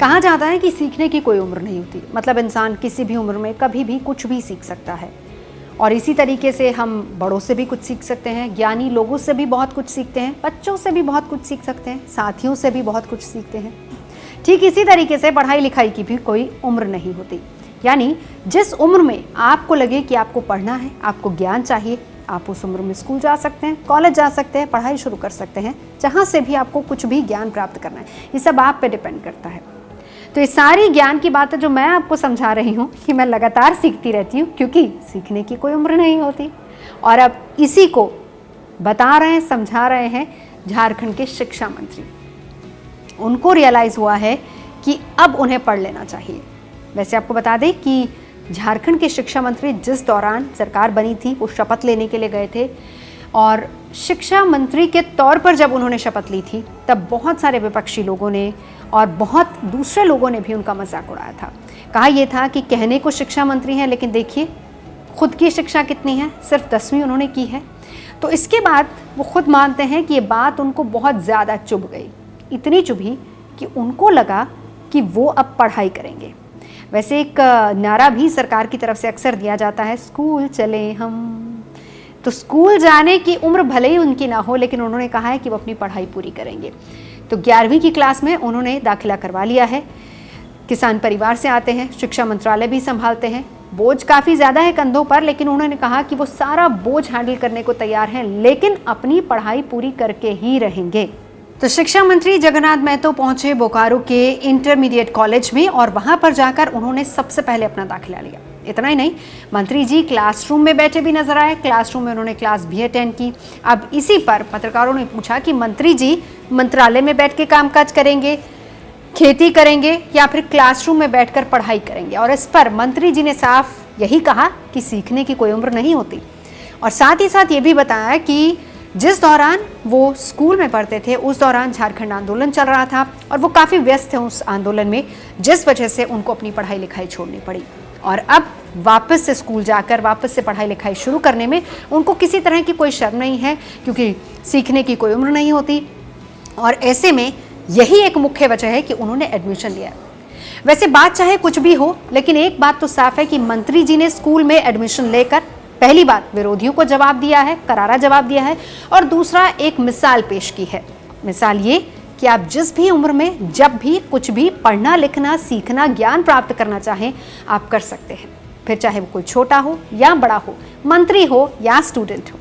कहा जाता है कि सीखने की कोई उम्र नहीं होती, मतलब इंसान किसी भी उम्र में कभी भी कुछ भी सीख सकता है। और इसी तरीके से हम बड़ों से भी कुछ सीख सकते हैं, ज्ञानी लोगों से भी बहुत कुछ सीखते हैं, बच्चों से भी बहुत कुछ सीख सकते हैं, साथियों से भी बहुत कुछ सीखते हैं। ठीक इसी तरीके से पढ़ाई लिखाई की भी कोई उम्र नहीं होती। यानी जिस उम्र में आपको लगे कि आपको पढ़ना है, आपको ज्ञान चाहिए, आप उस उम्र में स्कूल जा सकते हैं, कॉलेज जा सकते हैं, पढ़ाई शुरू कर सकते हैं, जहाँ से भी आपको कुछ भी ज्ञान प्राप्त करना है। ये सब आप पे डिपेंड करता है। तो ये सारी ज्ञान की बातें जो मैं आपको समझा रही हूँ कि मैं लगातार सीखती रहती हूँ, क्योंकि सीखने की कोई उम्र नहीं होती। और अब इसी को बता रहे हैं, समझा रहे हैं झारखंड के शिक्षा मंत्री। उनको रियलाइज़ हुआ है कि अब उन्हें पढ़ लेना चाहिए। वैसे आपको बता दें कि झारखंड के शिक्षा मंत्री जिस दौरान सरकार बनी थी वो शपथ लेने के लिए गए थे, और शिक्षा मंत्री के तौर पर जब उन्होंने शपथ ली थी तब बहुत सारे विपक्षी लोगों ने और बहुत दूसरे लोगों ने भी उनका मजाक उड़ाया था। कहा यह था कि कहने को शिक्षा मंत्री हैं, लेकिन देखिए खुद की शिक्षा कितनी है, सिर्फ 10वीं उन्होंने की है। तो इसके बाद वो खुद मानते हैं कि ये बात उनको बहुत ज़्यादा चुभ गई, इतनी चुभी कि उनको लगा कि वो अब पढ़ाई करेंगे। वैसे एक नारा भी सरकार की तरफ से अक्सर दिया जाता है, स्कूल चले हम। तो स्कूल जाने की उम्र भले ही उनकी ना हो, लेकिन उन्होंने कहा है कि वो अपनी पढ़ाई पूरी करेंगे। तो 11वीं की क्लास में उन्होंने दाखिला करवा लिया है। किसान परिवार से आते हैं, शिक्षा मंत्रालय भी संभालते हैं, बोझ काफ़ी ज़्यादा है कंधों पर, लेकिन उन्होंने कहा कि वो सारा बोझ हैंडल करने को तैयार हैं, लेकिन अपनी पढ़ाई पूरी करके ही रहेंगे। तो शिक्षा मंत्री जगन्नाथ महतो पहुंचे बोकारो के इंटरमीडिएट कॉलेज में, और वहां पर जाकर उन्होंने सबसे पहले अपना दाखिला लिया। इतना ही नहीं, मंत्री जी क्लासरूम में बैठे भी नजर आए। क्लासरूम में उन्होंने क्लास भी अटेंड की। अब इसी पर पत्रकारों ने पूछा कि मंत्री जी मंत्रालय में बैठ के कामकाज करेंगे, खेती करेंगे, या फिर क्लासरूम में बैठकर पढ़ाई करेंगे। और इस पर मंत्री जी ने साफ यही कहा कि सीखने की कोई उम्र नहीं होती। और साथ ही साथ ये भी बताया कि जिस दौरान वो स्कूल में पढ़ते थे उस दौरान झारखंड आंदोलन चल रहा था, और वो काफ़ी व्यस्त थे उस आंदोलन में, जिस वजह से उनको अपनी पढ़ाई लिखाई छोड़नी पड़ी। और अब वापस से स्कूल जाकर वापस से पढ़ाई लिखाई शुरू करने में उनको किसी तरह की कोई शर्म नहीं है, क्योंकि सीखने की कोई उम्र नहीं होती। और ऐसे में यही एक मुख्य वजह है कि उन्होंने एडमिशन लिया। वैसे बात चाहे कुछ भी हो, लेकिन एक बात तो साफ है कि मंत्री जी ने स्कूल में एडमिशन लेकर पहली बात विरोधियों को जवाब दिया है, करारा जवाब दिया है, और दूसरा एक मिसाल पेश की है। मिसाल ये कि आप जिस भी उम्र में जब भी कुछ भी पढ़ना, लिखना, सीखना, ज्ञान प्राप्त करना चाहें आप कर सकते हैं, फिर चाहे वो कोई छोटा हो या बड़ा हो, मंत्री हो या स्टूडेंट हो।